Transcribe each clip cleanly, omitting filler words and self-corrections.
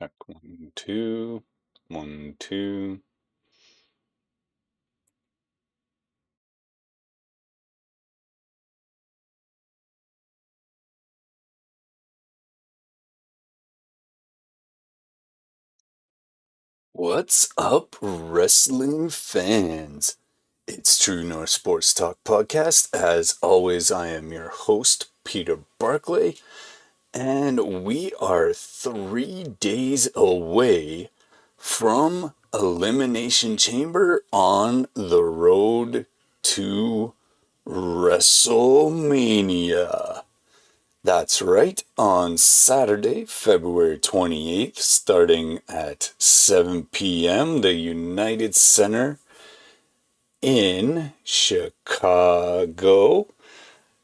Check 1, 2, 1, 2. What's up, wrestling fans? It's True North Sports Talk Podcast. As always, I am your host, Peter Barclay, and we are 3 days away from Elimination Chamber on the road to WrestleMania. That's right, on Saturday, February 28th, starting at 7 p.m., the United Center in Chicago.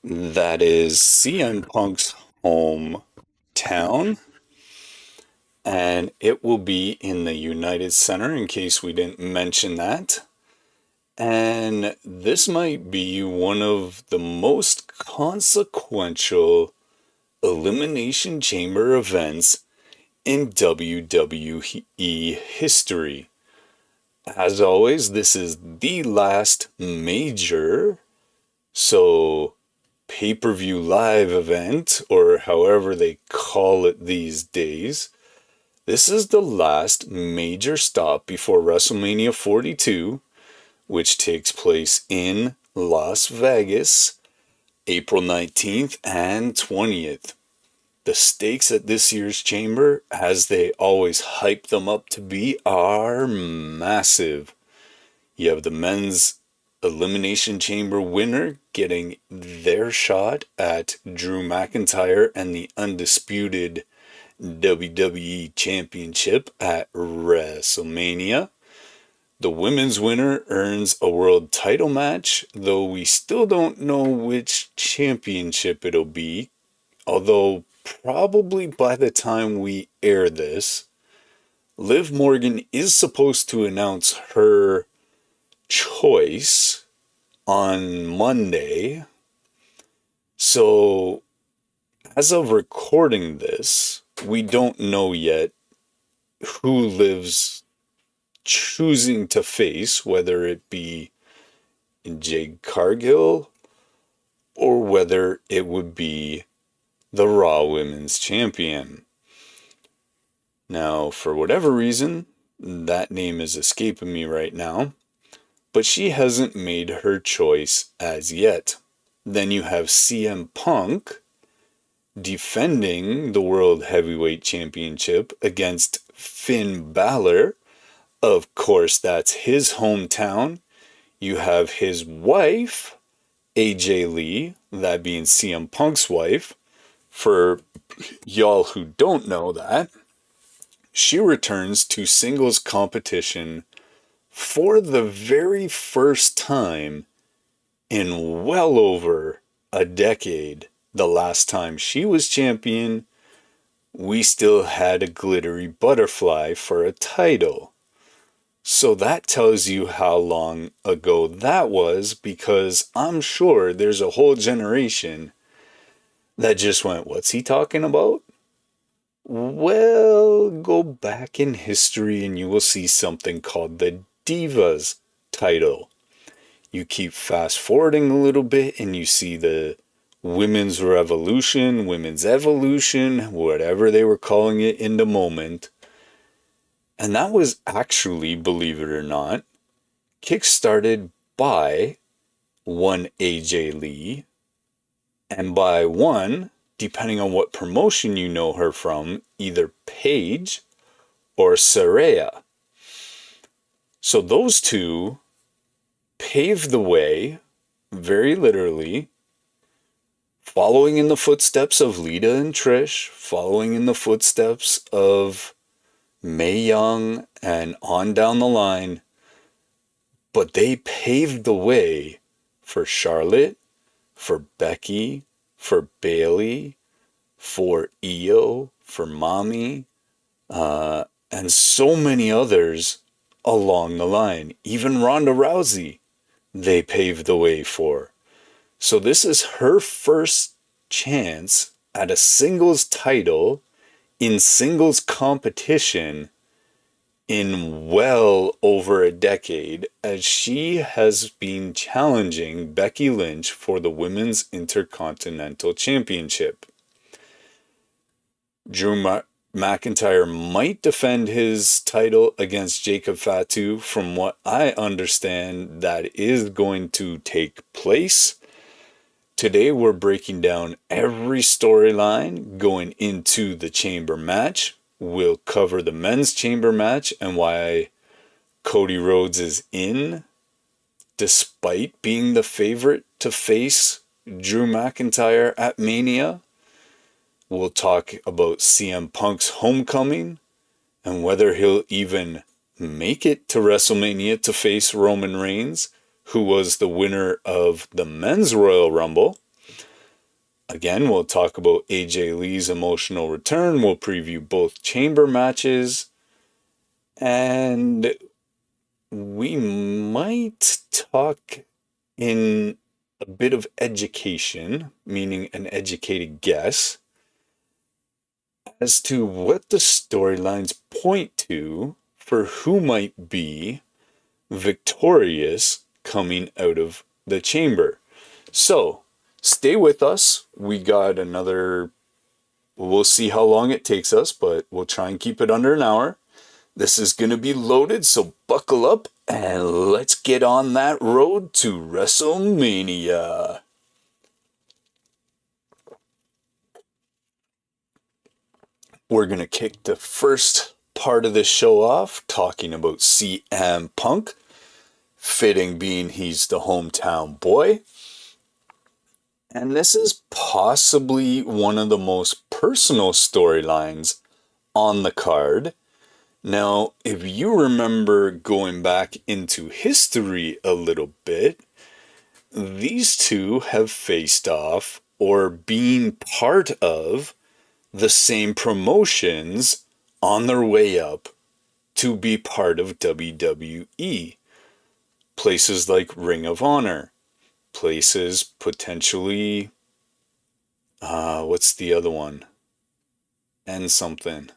That is CM Punk's hometown, and it will be in the United Center in case we didn't mention that. And this might be one of the most consequential Elimination Chamber events in WWE history. As always, this is the last major, pay-per-view live event, or however they call it these days. This is the last major stop before WrestleMania 42, which takes place in Las Vegas, April 19th and 20th. The stakes at this year's Chamber, as they always hype them up to be, are massive. You have the men's Elimination Chamber winner getting their shot at Drew McIntyre and the undisputed WWE Championship at WrestleMania. The women's winner earns a world title match, though we still don't know which championship it'll be, although probably by the time we air this, Liv Morgan is supposed to announce her choice on Monday. So, as of recording this, we don't know yet who Liv's choosing to face, whether it be Jade Cargill or whether it would be the Raw Women's Champion. Now, for whatever reason, that name is escaping me right now, but she hasn't made her choice as yet. Then you have CM Punk defending the World Heavyweight Championship against Finn Balor. Of course, that's his hometown. You have his wife, AJ Lee, that being CM Punk's wife. For y'all who don't know that, she returns to singles competition for the very first time in well over a decade. The last time she was champion, we still had a glittery butterfly for a title. So that tells you how long ago that was, because I'm sure there's a whole generation that just went, "What's he talking about?" Well, go back in history and you will see something called the Divas title. You keep fast forwarding a little bit and you see the Women's Revolution, Women's Evolution, whatever they were calling it in the moment. And that was actually, believe it or not, kickstarted by one AJ Lee, and by one, depending on what promotion you know her from, either Paige or Saraya. So those two paved the way, very literally, following in the footsteps of Lita and Trish, following in the footsteps of Mae Young, and on down the line. But they paved the way for Charlotte, for Becky, for Bayley, for Io, for Mommy, and so many others along the line. Even Ronda Rousey, they paved the way for. So this is her first chance at a singles title in singles competition in well over a decade, as she has been challenging Becky Lynch for the Women's Intercontinental Championship. Drew McIntyre might defend his title against Jacob Fatu. From what I understand, that is going to take place. Today we're breaking down every storyline going into the chamber match. We'll cover the men's chamber match and why Cody Rhodes is in, despite being the favorite to face Drew McIntyre at Mania. We'll talk about CM Punk's homecoming and whether he'll even make it to WrestleMania to face Roman Reigns, who was the winner of the men's Royal Rumble. Again, we'll talk about AJ Lee's emotional return. We'll preview both chamber matches. And we might talk in a bit of education, meaning an educated guess, as to what the storylines point to for who might be victorious coming out of the chamber. So, stay with us. We got we'll see how long it takes us, but we'll try and keep it under an hour. This is going to be loaded, so buckle up and let's get on that road to WrestleMania. We're going to kick the first part of this show off talking about CM Punk, fitting being he's the hometown boy. And this is possibly one of the most personal storylines on the card. Now, if you remember going back into history a little bit, these two have faced off or been part of the same promotions on their way up to be part of WWE. Places like Ring of Honor. Places potentially, what's the other one? And something.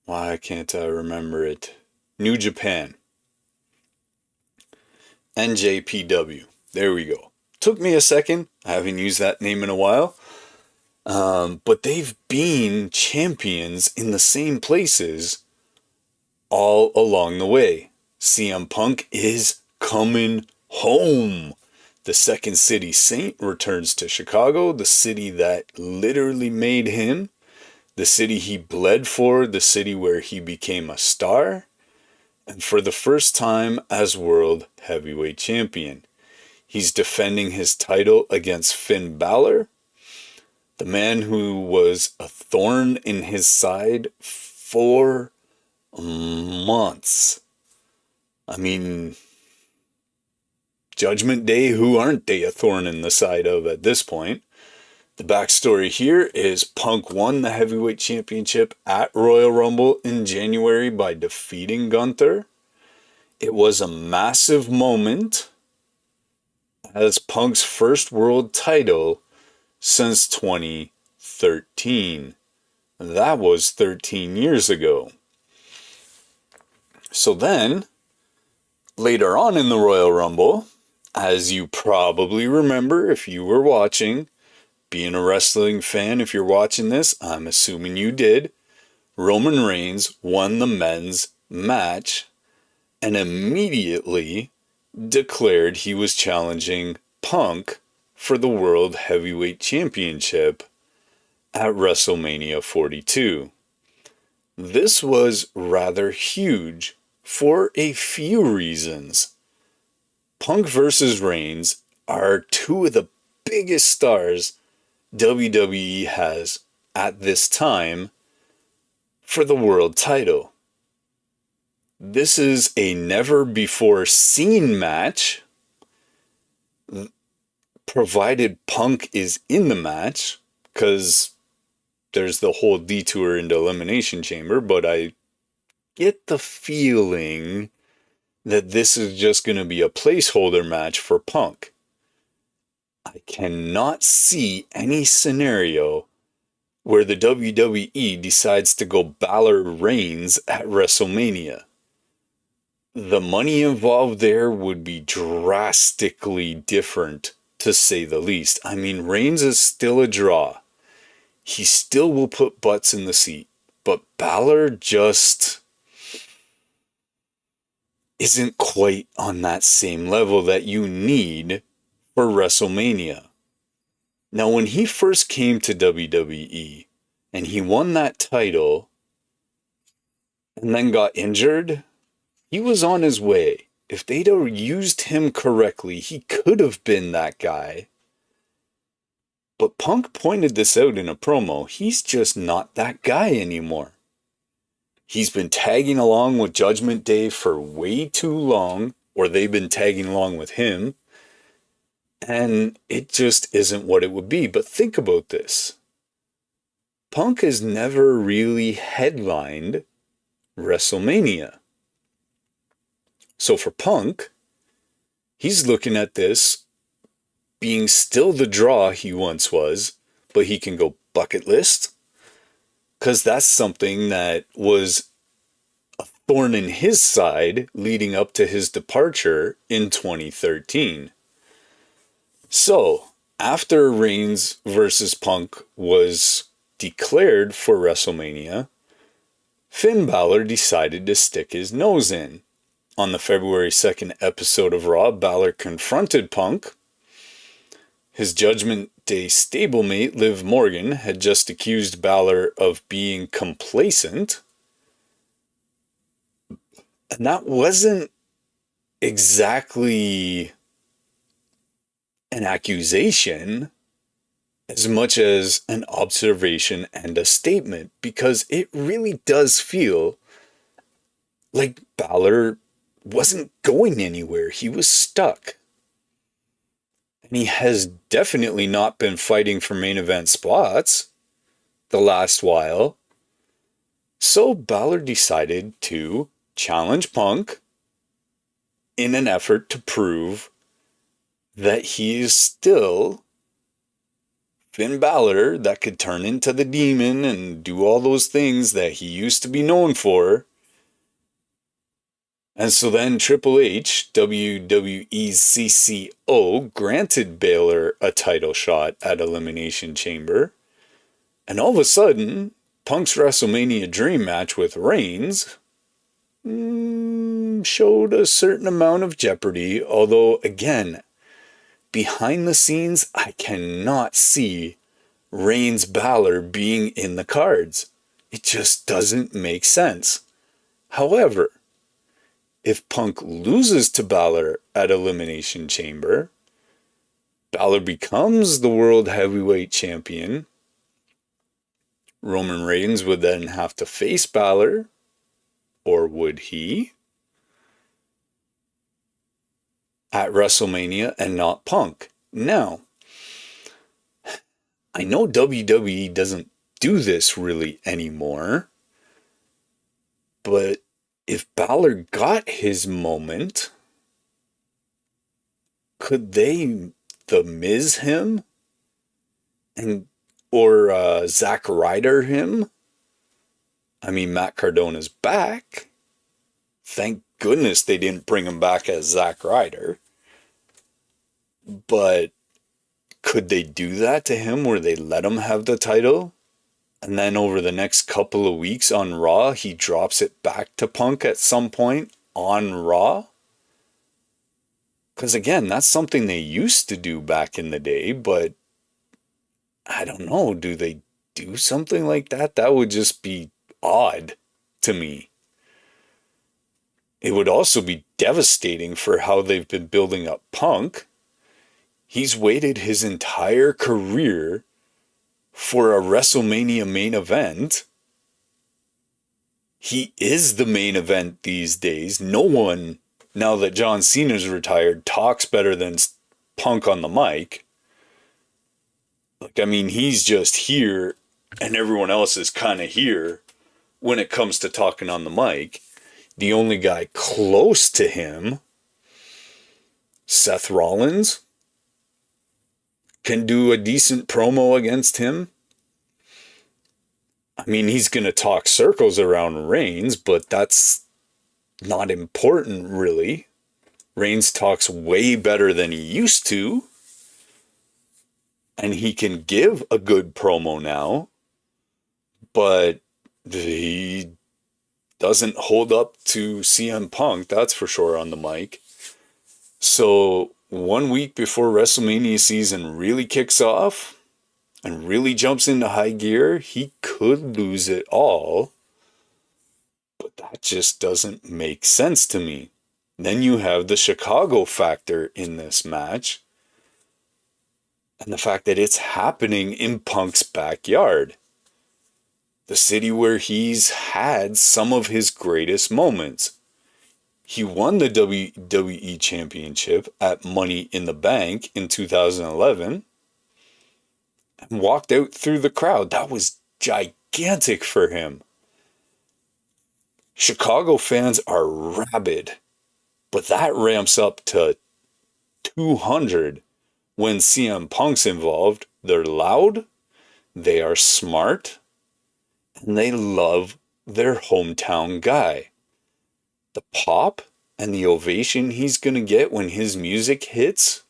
Why can't I remember it? New Japan. NJPW. There we go. Took me a second. I haven't used that name in a while. But they've been champions in the same places all along the way. CM Punk is coming home. The Second City Saint returns to Chicago, the city that literally made him, the city he bled for, the city where he became a star, and for the first time as World Heavyweight Champion. He's defending his title against Finn Balor, the man who was a thorn in his side for months. I mean, Judgment Day, who aren't they a thorn in the side of at this point? The backstory here is Punk won the Heavyweight Championship at Royal Rumble in January by defeating Gunther. It was a massive moment as Punk's first world title since 2013. That was 13 years ago. So then, later on in the Royal Rumble, as you probably remember if you were watching, being a wrestling fan, if you're watching this, I'm assuming you did, Roman Reigns won the men's match and immediately declared he was challenging Punk for the World Heavyweight Championship at WrestleMania 42. This was rather huge for a few reasons. Punk versus Reigns are two of the biggest stars WWE has at this time for the world title. This is a never before seen match, provided Punk is in the match, because there's the whole detour into Elimination Chamber, but I get the feeling that this is just going to be a placeholder match for Punk. I cannot see any scenario where the WWE decides to go Balor Reigns at WrestleMania. The money involved there would be drastically different, to say the least. I mean, Reigns is still a draw. He still will put butts in the seat, but Balor just isn't quite on that same level that you need for WrestleMania. Now, when he first came to WWE and he won that title and then got injured, he was on his way. If they'd have used him correctly, he could have been that guy. But Punk pointed this out in a promo. He's just not that guy anymore. He's been tagging along with Judgment Day for way too long, or they've been tagging along with him, and it just isn't what it would be. But think about this. Punk has never really headlined WrestleMania. So for Punk, he's looking at this being still the draw he once was, but he can go bucket list, because that's something that was a thorn in his side leading up to his departure in 2013. So, after Reigns versus Punk was declared for WrestleMania, Finn Balor decided to stick his nose in. On the February 2nd episode of Raw, Balor confronted Punk. His Judgment Day stablemate, Liv Morgan, had just accused Balor of being complacent. And that wasn't exactly an accusation as much as an observation and a statement, because it really does feel like Balor wasn't going anywhere. He was stuck. And he has definitely not been fighting for main event spots the last while. So Balor decided to challenge Punk in an effort to prove that he is still Finn Balor that could turn into the demon and do all those things that he used to be known for. And so then Triple H, WWE's CCO, granted Balor a title shot at Elimination Chamber. And all of a sudden, Punk's WrestleMania Dream match with Reigns showed a certain amount of jeopardy. Although, again, behind the scenes, I cannot see Reigns Balor being in the cards. It just doesn't make sense. However, if Punk loses to Balor at Elimination Chamber, Balor becomes the World Heavyweight Champion. Roman Reigns would then have to face Balor, or would he? At WrestleMania and not Punk. Now, I know WWE doesn't do this really anymore, but if Balor got his moment, could they The Miz him? Or Zack Ryder him? I mean, Matt Cardona's back. Thank goodness they didn't bring him back as Zack Ryder. But could they do that to him where they let him have the title? And then over the next couple of weeks on Raw, he drops it back to Punk at some point on Raw? Because again, that's something they used to do back in the day, but I don't know, do they do something like that? That would just be odd to me. It would also be devastating for how they've been building up Punk. He's waited his entire career for a WrestleMania main event. He is the main event these days. No one, now that John Cena's retired, talks better than Punk on the mic. Like, I mean, he's just here and everyone else is kind of here when it comes to talking on the mic. The only guy close to him, Seth Rollins, can do a decent promo against him. I mean, he's going to talk circles around Reigns, but that's not important, really. Reigns talks way better than he used to, and he can give a good promo now, but he doesn't hold up to CM Punk, that's for sure, on the mic. So 1 week before WrestleMania season really kicks off and really jumps into high gear, he could lose it all. But that just doesn't make sense to me. Then you have the Chicago factor in this match. And the fact that it's happening in Punk's backyard. The city where he's had some of his greatest moments. He won the WWE Championship at Money in the Bank in 2011 and walked out through the crowd. That was gigantic for him. Chicago fans are rabid, but that ramps up to 200 when CM Punk's involved. They're loud, they are smart, and they love their hometown guy. The pop and the ovation he's going to get when his music hits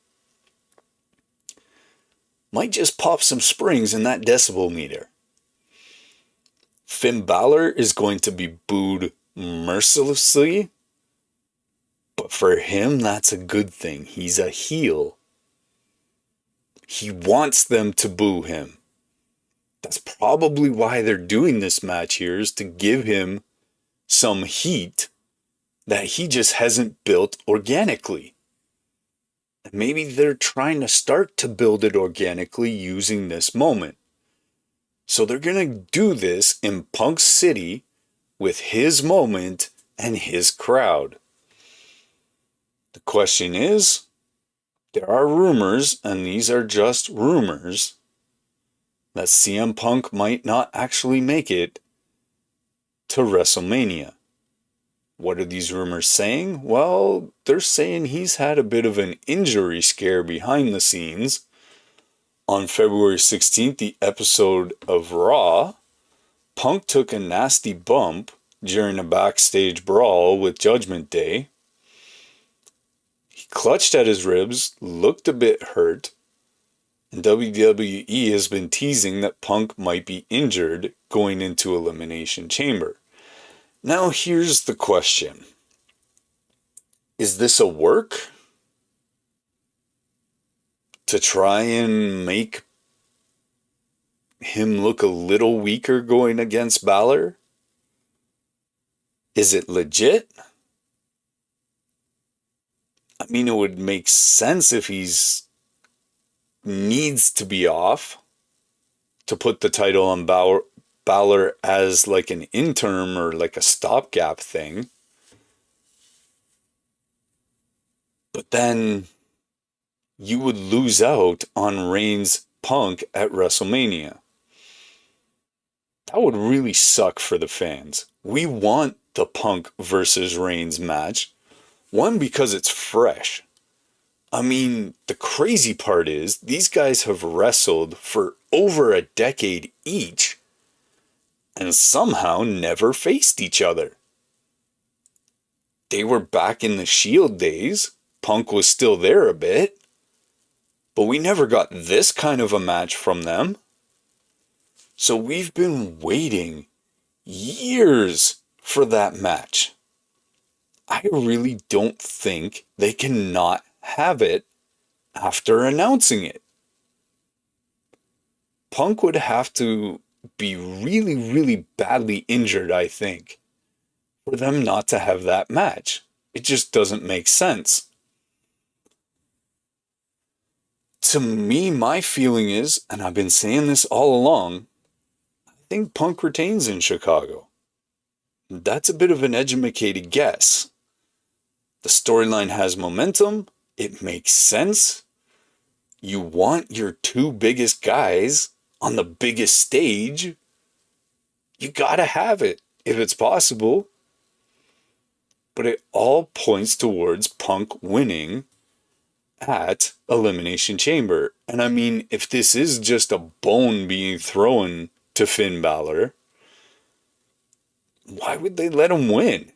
might just pop some springs in that decibel meter. Finn Balor is going to be booed mercilessly, but for him, that's a good thing. He's a heel. He wants them to boo him. That's probably why they're doing this match here, is to give him some heat that he just hasn't built organically. And maybe they're trying to start to build it organically using this moment. So they're going to do this in Punk City with his moment and his crowd. The question is, there are rumors, and these are just rumors, that CM Punk might not actually make it to WrestleMania. What are these rumors saying? Well, they're saying he's had a bit of an injury scare behind the scenes. On February 16th, the episode of Raw, Punk took a nasty bump during a backstage brawl with Judgment Day. He clutched at his ribs, looked a bit hurt, and WWE has been teasing that Punk might be injured going into Elimination Chamber. Now here's the question. Is this a work to try and make him look a little weaker going against Balor? Is it legit? I mean, it would make sense if he's needs to be off to put the title on Balor as like an interim or like a stopgap thing. But then you would lose out on Reigns Punk at WrestleMania. That would really suck for the fans. We want the Punk versus Reigns match. One, because it's fresh. I mean, the crazy part is these guys have wrestled for over a decade each and somehow never faced each other. They were back in the Shield days. Punk was still there a bit. But we never got this kind of a match from them. So we've been waiting years for that match. I really don't think they cannot have it after announcing it. Punk would have to be really, really badly injured, I think, for them not to have that match. It just doesn't make sense. To me, my feeling is, and I've been saying this all along, I think Punk retains in Chicago. That's a bit of an educated guess. The storyline has momentum. It makes sense. You want your two biggest guys on the biggest stage. You gotta have it if it's possible. But it all points towards Punk winning at Elimination Chamber. And I mean, if this is just a bone being thrown to Finn Balor, why would they let him win?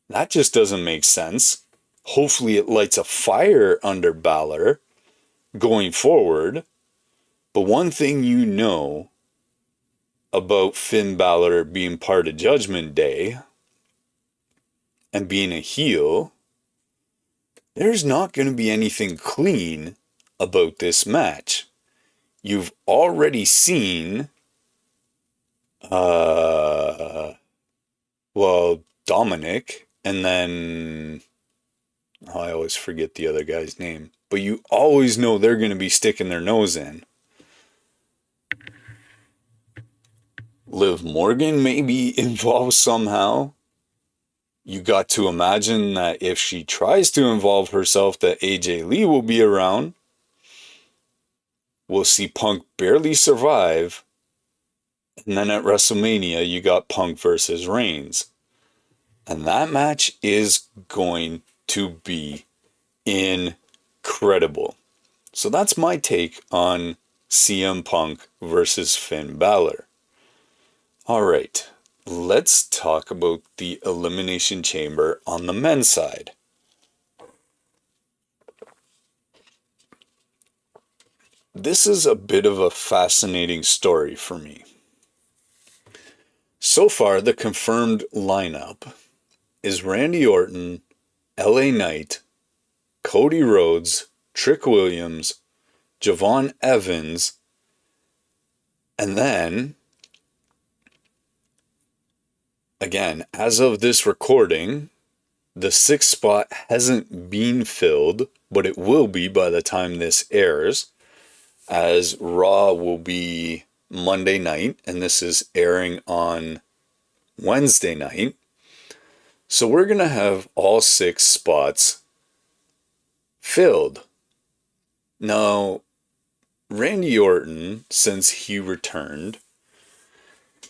That just doesn't make sense. Hopefully it lights a fire under Balor going forward. But one thing you know about Finn Balor being part of Judgment Day and being a heel, there's not going to be anything clean about this match. You've already seen, Dominic, and then I always forget the other guy's name, but you always know they're going to be sticking their nose in. Liv Morgan may be involved somehow. You got to imagine that if she tries to involve herself, that AJ Lee will be around. We'll see Punk barely survive. And then at WrestleMania, you got Punk versus Reigns. And that match is going to be incredible. So that's my take on CM Punk versus Finn Balor. Alright, let's talk about the Elimination Chamber on the men's side. This is a bit of a fascinating story for me. So far, the confirmed lineup is Randy Orton, LA Knight, Cody Rhodes, Trick Williams, Javon Evans, and then, again, as of this recording, the 6th spot hasn't been filled, but it will be by the time this airs, as Raw will be Monday night, and this is airing on Wednesday night. So we're going to have all 6 spots filled. Now, Randy Orton, since he returned,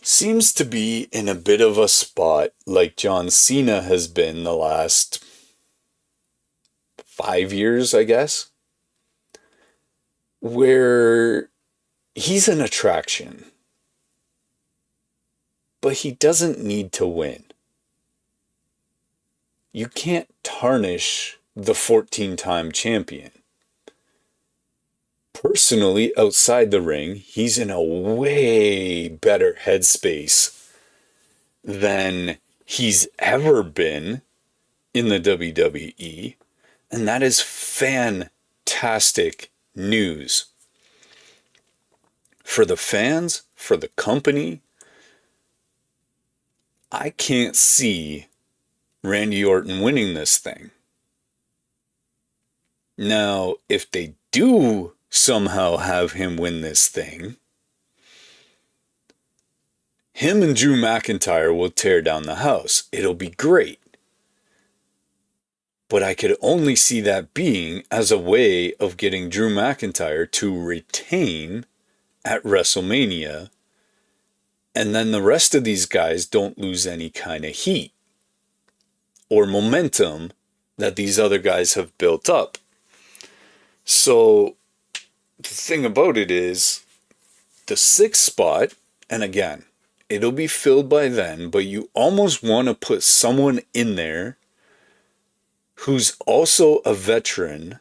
seems to be in a bit of a spot like John Cena has been the last 5 years, I guess, where he's an attraction, but he doesn't need to win. You can't tarnish the 14-time champion. Personally, outside the ring, he's in a way better headspace than he's ever been in the WWE, and that is fantastic news. For the fans, for the company, I can't see Randy Orton winning this thing. Now, if they do somehow have him win this thing, him and Drew McIntyre will tear down the house. It'll be great. But I could only see that being as a way of getting Drew McIntyre to retain at WrestleMania, and then the rest of these guys don't lose any kind of heat or momentum that these other guys have built up. So the thing about it is, the 6th spot, and again, it'll be filled by then, but you almost want to put someone in there who's also a veteran,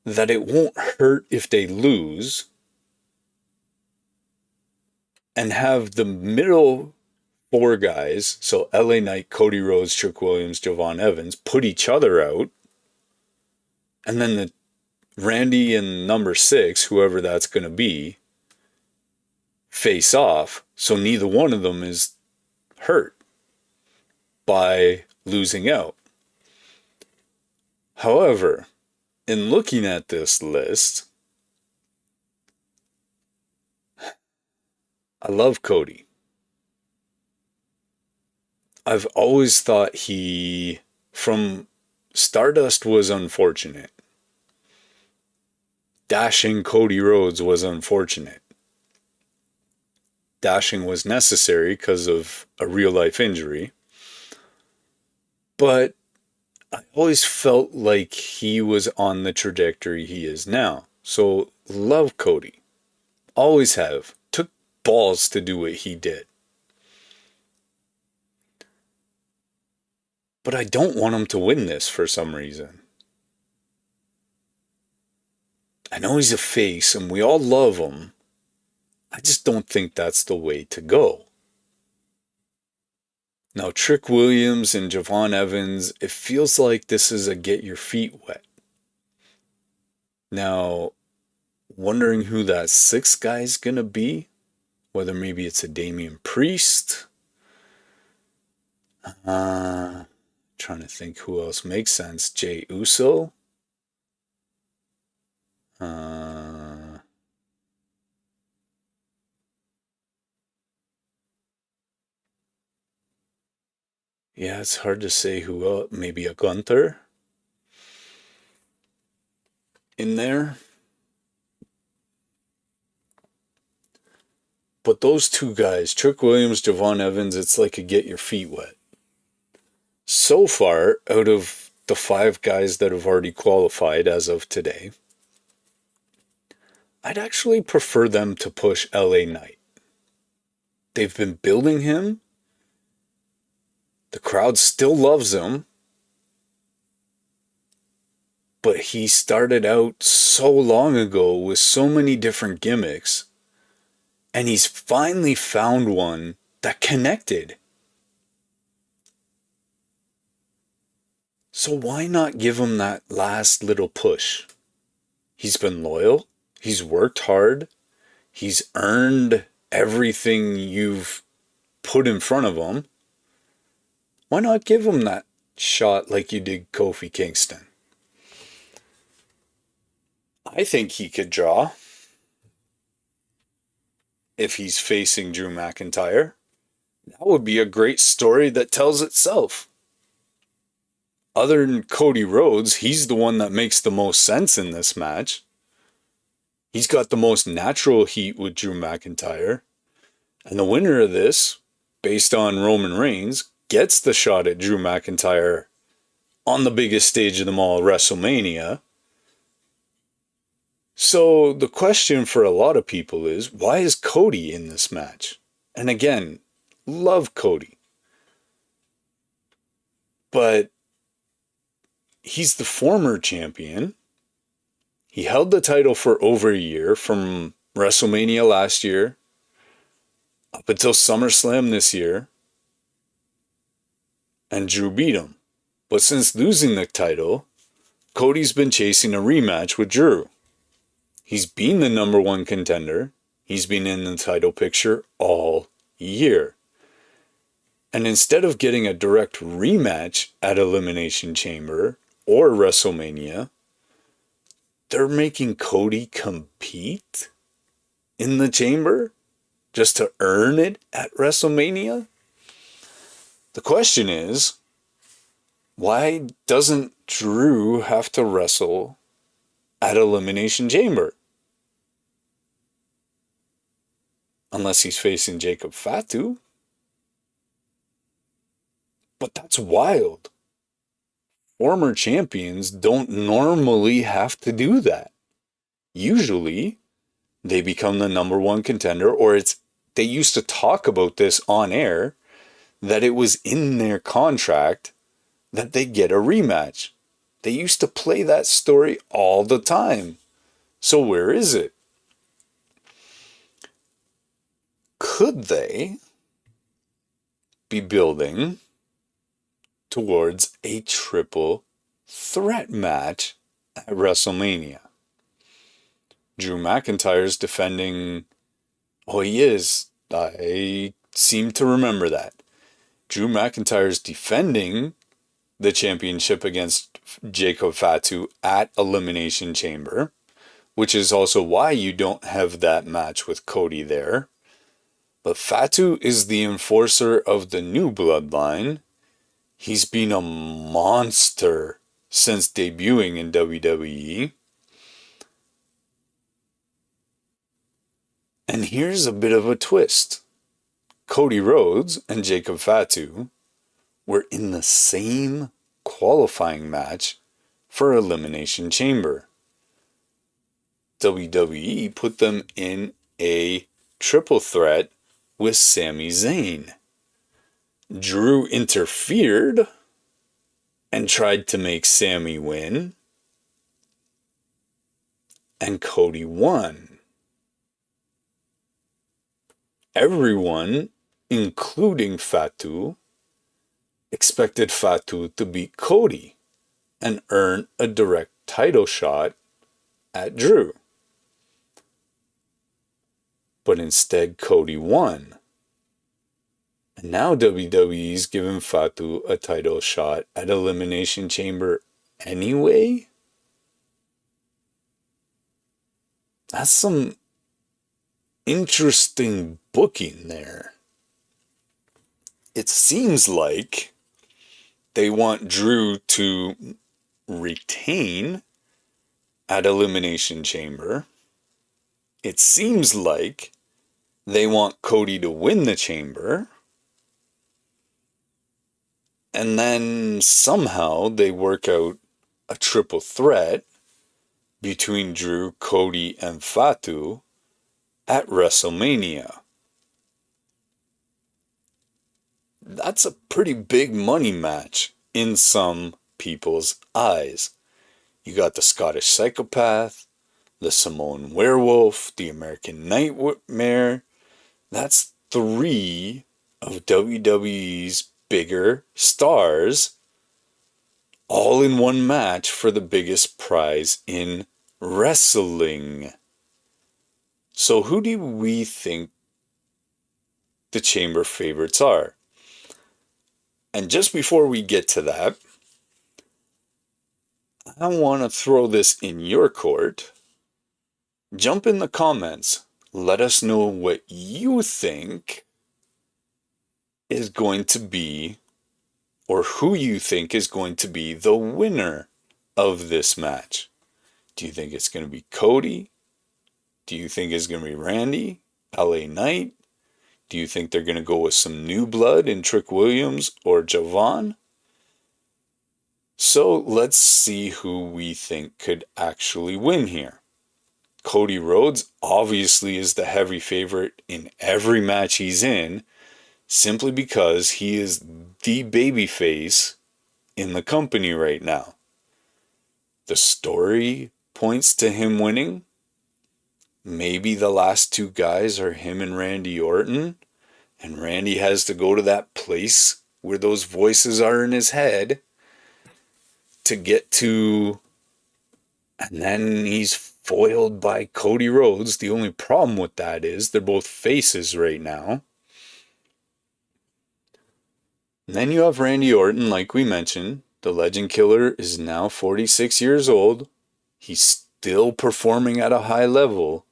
that it won't hurt if they lose, and have the middle 4 guys, so LA Knight, Cody Rhodes, Trick Williams, Javon Evans, put each other out, and then the Randy and number 6, whoever that's going to be, face off, so neither one of them is hurt by losing out. However, in looking at this list, I love Cody. I've always thought he, from Stardust, was unfortunate. Dashing Cody Rhodes was unfortunate. Dashing was necessary because of a real life injury. But I always felt like he was on the trajectory he is now. So love Cody. Always have. Took balls to do what he did. But I don't want him to win this for some reason. I know he's a face and we all love him. I just don't think that's the way to go. Now, Trick Williams and Javon Evans, it feels like this is a get your feet wet. Now, wondering who that sixth guy is going to be, whether maybe it's a Damian Priest. Trying to think who else makes sense. Jey Uso. Yeah, it's hard to say who else. Maybe a Gunther in there. But those two guys, Trick Williams, Javon Evans, it's like a get your feet wet. So far, out of the 5 guys that have already qualified as of today, I'd actually prefer them to push LA Knight. They've been building him. The crowd still loves him. But he started out so long ago with so many different gimmicks. And he's finally found one that connected. So why not give him that last little push? He's been loyal. He's worked hard. He's earned everything you've put in front of him. Why not give him that shot like you did Kofi Kingston? I think he could draw if he's facing Drew McIntyre. That would be a great story that tells itself. Other than Cody Rhodes, he's the one that makes the most sense in this match. He's got the most natural heat with Drew McIntyre. And the winner of this, based on Roman Reigns, gets the shot at Drew McIntyre on the biggest stage of them all, WrestleMania. So the question for a lot of people is, why is Cody in this match? And again, love Cody. But he's the former champion. He held the title for over a year, from WrestleMania last year up until SummerSlam this year. And Drew beat him. But since losing the title, Cody's been chasing a rematch with Drew. He's been the number 1 contender. He's been in the title picture all year. And instead of getting a direct rematch at Elimination Chamber or WrestleMania, they're making Cody compete in the chamber just to earn it at WrestleMania? The question is, why doesn't Drew have to wrestle at Elimination Chamber? Unless he's facing Jacob Fatu. But that's wild. Former champions don't normally have to do that. Usually, they become the number 1 contender, or they used to talk about this on air, that it was in their contract that they get a rematch. They used to play that story all the time. So where is it? Could they be building towards a triple threat match at WrestleMania? Drew McIntyre's defending... Oh, he is. I seem to remember that. Drew McIntyre's defending the championship against Jacob Fatu at Elimination Chamber, which is also why you don't have that match with Cody there. But Fatu is the enforcer of the new bloodline. He's been a monster since debuting in WWE. And here's a bit of a twist. Cody Rhodes and Jacob Fatu were in the same qualifying match for Elimination Chamber. WWE put them in a triple threat with Sami Zayn. Drew interfered and tried to make Sami win, and Cody won. Everyone, including Fatu, expected Fatu to beat Cody and earn a direct title shot at Drew. But instead, Cody won. And now WWE's giving Fatu a title shot at Elimination Chamber anyway? That's some interesting booking there. It seems like they want Drew to retain at Elimination Chamber. It seems like they want Cody to win the chamber. And then somehow they work out a triple threat between Drew, Cody, and Fatu at WrestleMania. That's a pretty big money match in some people's eyes. You got the Scottish Psychopath, the Samoan Werewolf, the American Nightmare. That's 3 of WWE's bigger stars all in one match for the biggest prize in wrestling. So who do we think the chamber favorites are? And just before we get to that, I want to throw this in your court. Jump in the comments. Let us know what you think is going to be, or who you think is going to be the winner of this match. Do you think it's going to be Cody? Do you think it's going to be Randy? LA Knight? Do you think they're going to go with some new blood in Trick Williams or Javon? So let's see who we think could actually win here. Cody Rhodes obviously is the heavy favorite in every match he's in, simply because he is the babyface in the company right now. The story points to him winning. Maybe the last 2 guys are him and Randy Orton, and Randy has to go to that place where those voices are in his head to get to, and then he's foiled by Cody Rhodes. The only problem with that is they're both faces right now. And then you have Randy Orton, like we mentioned. The Legend Killer is now 46 years old. He's still performing at a high level.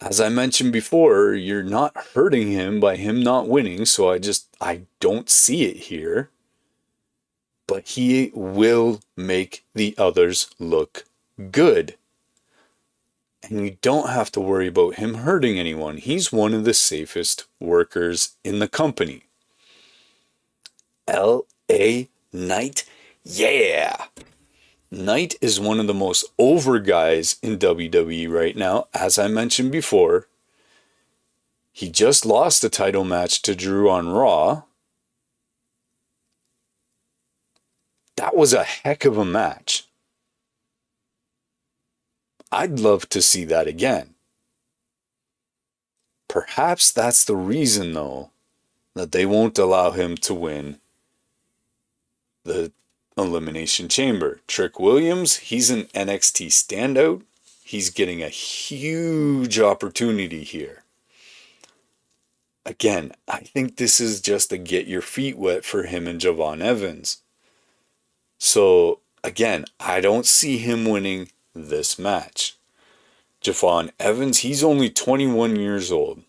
As I mentioned before, you're not hurting him by him not winning, so I don't see it here. But he will make the others look good. And you don't have to worry about him hurting anyone. He's one of the safest workers in the company. LA Knight, yeah! Knight is one of the most over guys in WWE right now. As I mentioned before, he just lost a title match to Drew on Raw. That was a heck of a match. I'd love to see that again. Perhaps that's the reason, though, that they won't allow him to win the Elimination Chamber. Trick Williams, he's an NXT standout. He's getting a huge opportunity here. Again, I think this is just a get your feet wet for him and Javon Evans. So, again, I don't see him winning this match. Javon Evans, he's only 21 years old.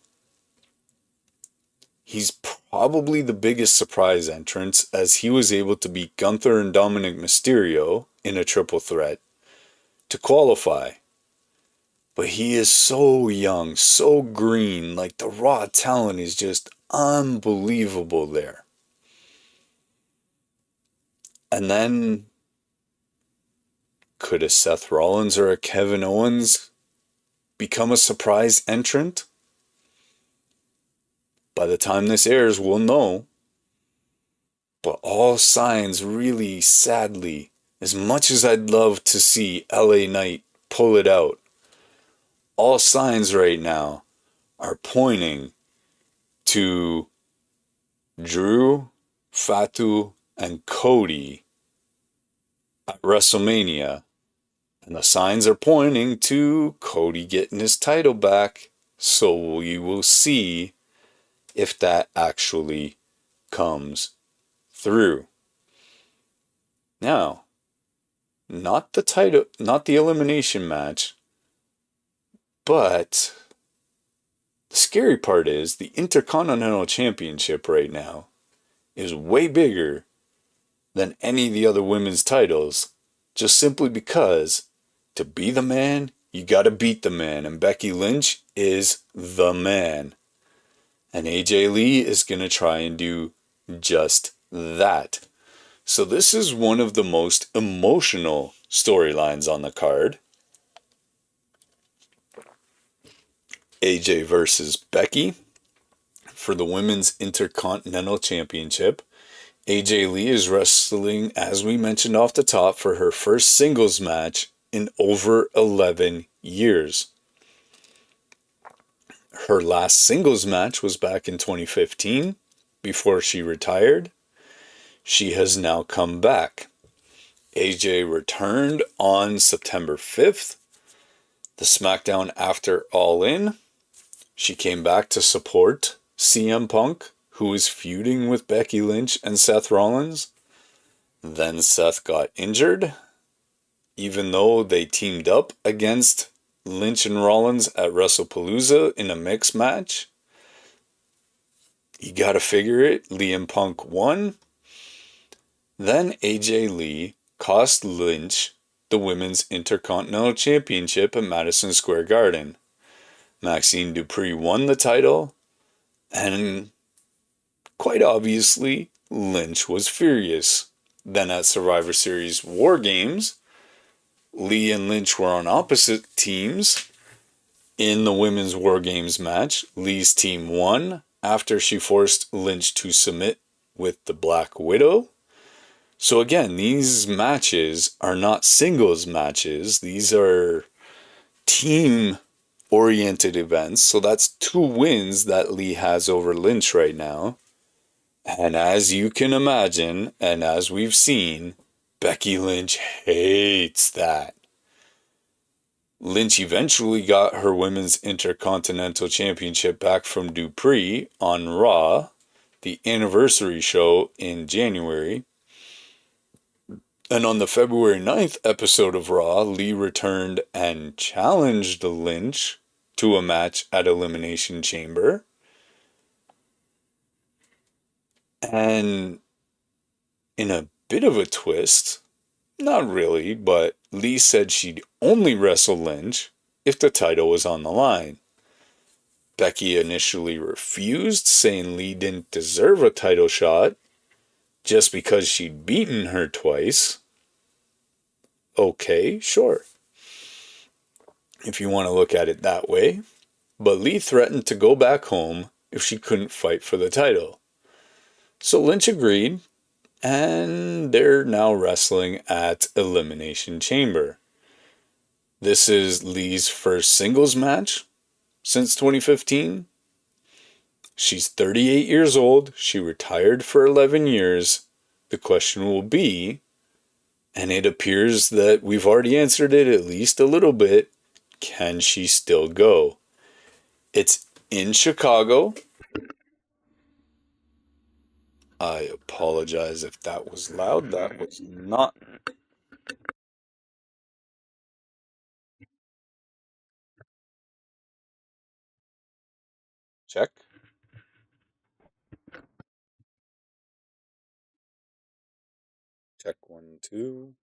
He's probably the biggest surprise entrance, as he was able to beat Gunther and Dominic Mysterio in a triple threat to qualify. But he is so young, so green, like the raw talent is just unbelievable there. And then, could a Seth Rollins or a Kevin Owens become a surprise entrant? By the time this airs, we'll know. But all signs, really sadly, as much as I'd love to see LA Knight pull it out, all signs right now are pointing to Drew, Fatu, and Cody at WrestleMania. And the signs are pointing to Cody getting his title back. So we will see if that actually comes through. Now, not the title, not the elimination match, but the scary part is the Intercontinental Championship right now is way bigger than any of the other women's titles, just simply because to be the man, you gotta beat the man, and Becky Lynch is the man. And AJ Lee is gonna try and do just that. So this is one of the most emotional storylines on the card. AJ versus Becky for the Women's Intercontinental Championship. AJ Lee is wrestling, as we mentioned off the top, for her first singles match in over 11 years. Her last singles match was back in 2015 before she retired. She has now come back. AJ returned on September 5th, the SmackDown after All In. She came back to support CM Punk, who was feuding with Becky Lynch and Seth Rollins. Then Seth got injured, even though they teamed up against Lynch and Rollins at WrestlePalooza in a mixed match. You gotta figure it, Liam Punk won. Then AJ Lee cost Lynch the Women's Intercontinental Championship at Madison Square Garden. Maxine Dupree won the title, and quite obviously, Lynch was furious. Then at Survivor Series War Games, Lee and Lynch were on opposite teams. In the Women's War Games match, Lee's team won after she forced Lynch to submit with the Black Widow. So again, these matches are not singles matches. These are team-oriented events. So that's 2 wins that Lee has over Lynch right now. And as you can imagine, and as we've seen, Becky Lynch hates that. Lynch eventually got her Women's Intercontinental Championship back from Dupree on Raw, the anniversary show in January. And on the February 9th episode of Raw, Lee returned and challenged Lynch to a match at Elimination Chamber. And in a bit of a twist, not really, but Lee said she'd only wrestle Lynch if the title was on the line. Becky initially refused, saying Lee didn't deserve a title shot just because she'd beaten her twice. Okay, sure, if you want to look at it that way. But Lee threatened to go back home if she couldn't fight for the title. So Lynch agreed, and they're now wrestling at Elimination Chamber. This is Lee's first singles match since 2015. She's 38 years old. She retired for 11 years. The question will be, and it appears that we've already answered it at least a little bit, can she still go? It's in Chicago. I apologize if that was loud. That was not. Check. Check 1, 2.